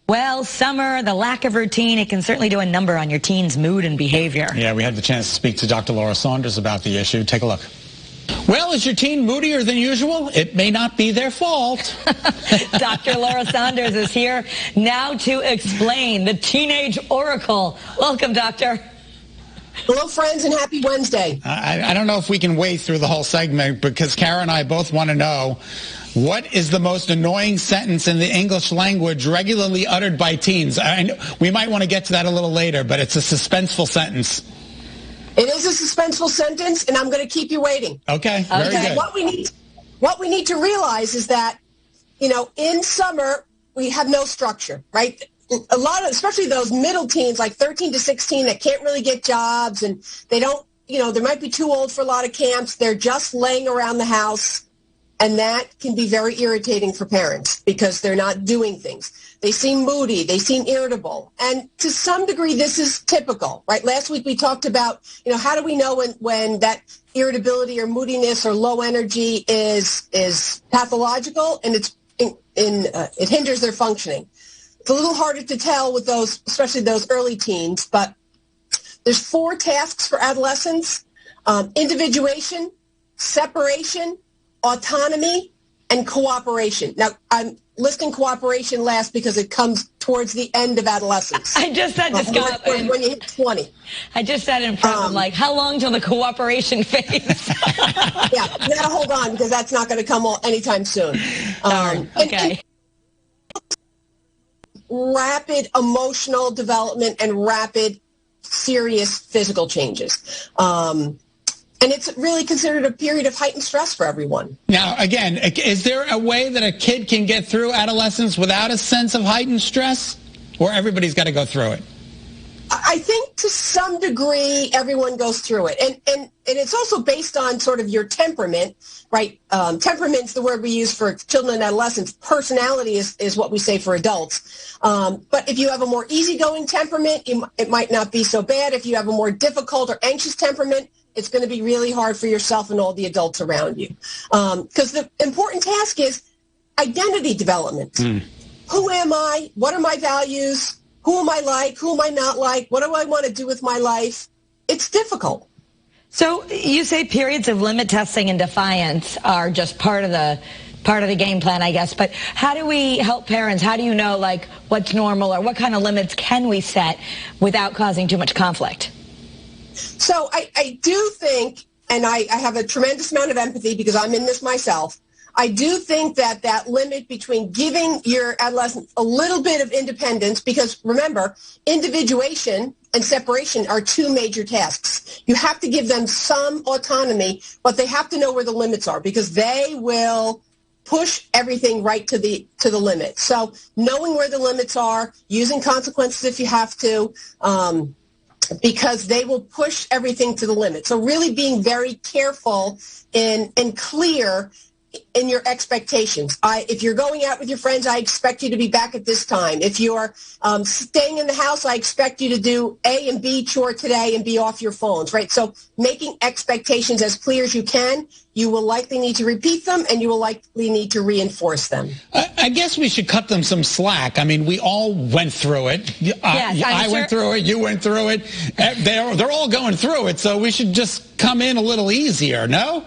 Well, summer, the lack of routine, it can certainly do a number on your teen's mood and behavior. Yeah, we had the chance to speak to Dr. Laura Saunders about the issue. Take a look. Well, is your teen moodier than usual? It may not be their fault. Dr. Laura Saunders is here now to explain the teenage oracle. Welcome, Doctor. Hello, friends, and happy Wednesday. I don't know if we can wade through the whole segment because Kara and I both want to know what is the most annoying sentence in the English language regularly uttered by teens. We might want to get to that a little later, but it's a suspenseful sentence. It is a suspenseful sentence, and I'm going to keep you waiting. Okay, very good. What we need to realize is that, in summer, we have no structure, right? A lot of, especially those middle teens, like 13 to 16, that can't really get jobs, and they don't, they might be too old for a lot of camps. They're just laying around the house, and that can be very irritating for parents because they're not doing things. They seem moody. They seem irritable. And to some degree, this is typical, right? Last week we talked about, how do we know when that irritability or moodiness or low energy is pathological and it hinders their functioning. It's a little harder to tell with those, especially those early teens, but there's 4 tasks for adolescents: individuation, separation, autonomy, and cooperation. Now, I'm listing cooperation last because it comes towards the end of adolescence. I just said to Scott when you hit 20. I just said in front of him, how long till the cooperation phase? Yeah, you got to hold on because that's not going to come anytime soon. Okay. And rapid emotional development and rapid, serious physical changes. And it's really considered a period of heightened stress for everyone. Now, again, is there a way that a kid can get through adolescence without a sense of heightened stress? Or everybody's got to go through it? I think to some degree everyone goes through it. And it's also based on sort of your temperament, right? Temperament's the word we use for children and adolescents. Personality is what we say for adults. But if you have a more easygoing temperament, it might not be so bad. If you have a more difficult or anxious temperament, it's going to be really hard for yourself and all the adults around you. Because the important task is identity development. Who am I? What are my values? Who am I like? Who am I not like? What do I want to do with my life? It's difficult. So you say periods of limit testing and defiance are just part of the game plan, I guess. But how do we help parents? How do you know, what's normal or what kind of limits can we set without causing too much conflict? So I do think, and I have a tremendous amount of empathy because I'm in this myself, I do think that limit between giving your adolescent a little bit of independence, because remember, individuation and separation are 2 major tasks. You have to give them some autonomy, but they have to know where the limits are because they will push everything right to the limit. So knowing where the limits are, using consequences if you have to, because they will push everything to the limit. So really being very careful and clear in your expectations. If you're going out with your friends, I expect you to be back at this time. If you're staying in the house, I expect you to do A and B chore today and be off your phones, right? So making expectations as clear as you can. You will likely need to repeat them, and you will likely need to reinforce them. I guess we should cut them some slack. I mean, we all went through it. Yes, I went through it. You went through it. They're all going through it, so we should just come in a little easier, no?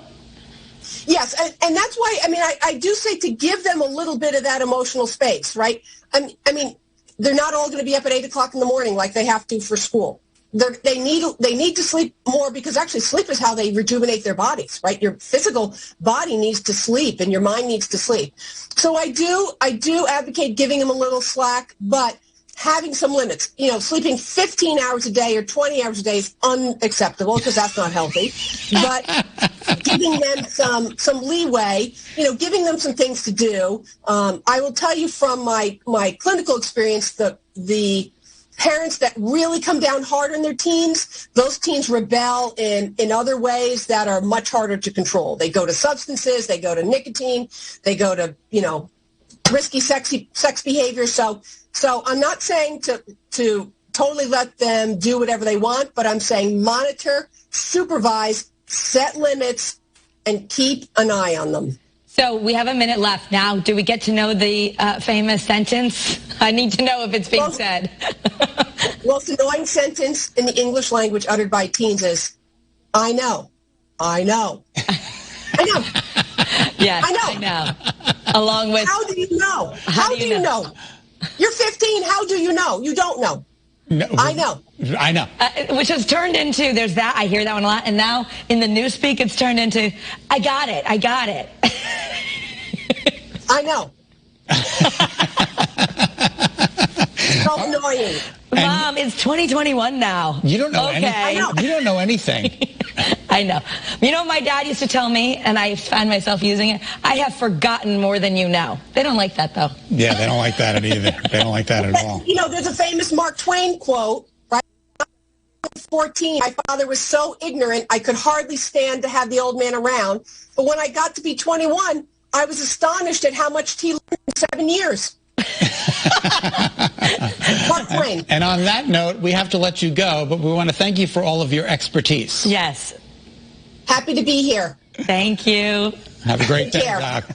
Yes, and that's why, I do say to give them a little bit of that emotional space, right? I mean, they're not all going to be up at 8 o'clock in the morning like they have to for school. They need to sleep more because actually sleep is how they rejuvenate their bodies, right? Your physical body needs to sleep and your mind needs to sleep. So I do advocate giving them a little slack, but having some limits. Sleeping 15 hours a day or 20 hours a day is unacceptable because that's not healthy. But giving them some leeway, giving them some things to do. I will tell you from my clinical experience, the parents that really come down hard on their teens, those teens rebel in other ways that are much harder to control. They go to substances, they go to nicotine, they go to, risky sex behavior. So I'm not saying to totally let them do whatever they want, but I'm saying monitor, supervise, set limits, and keep an eye on them. So we have a minute left now. Do we get to know the famous sentence? I need to know if it's being said. Most annoying sentence in the English language uttered by teens is, I know. I know. I know. Yes, I know. Along with... How do you know? How do you know? You're 15. How do you know? You don't know. No, I know. I know. Which has turned into, there's that, I hear that one a lot, and now in the newspeak it's turned into, I got it. I know. So annoying. Mom, it's 2021 now. You don't know anything. I know. You don't know anything. I know. You know what my dad used to tell me, and I find myself using it? I have forgotten more than you know. They don't like that, though. Yeah, they don't like that either. They don't like that at all. You know, there's a famous Mark Twain quote, right? When I was 14, my father was so ignorant, I could hardly stand to have the old man around. But when I got to be 21, I was astonished at how much he learned in 7 years. Mark Twain. And on that note, we have to let you go, but we want to thank you for all of your expertise. Yes. Happy to be here. Thank you. Have a great day, Take care. Doc.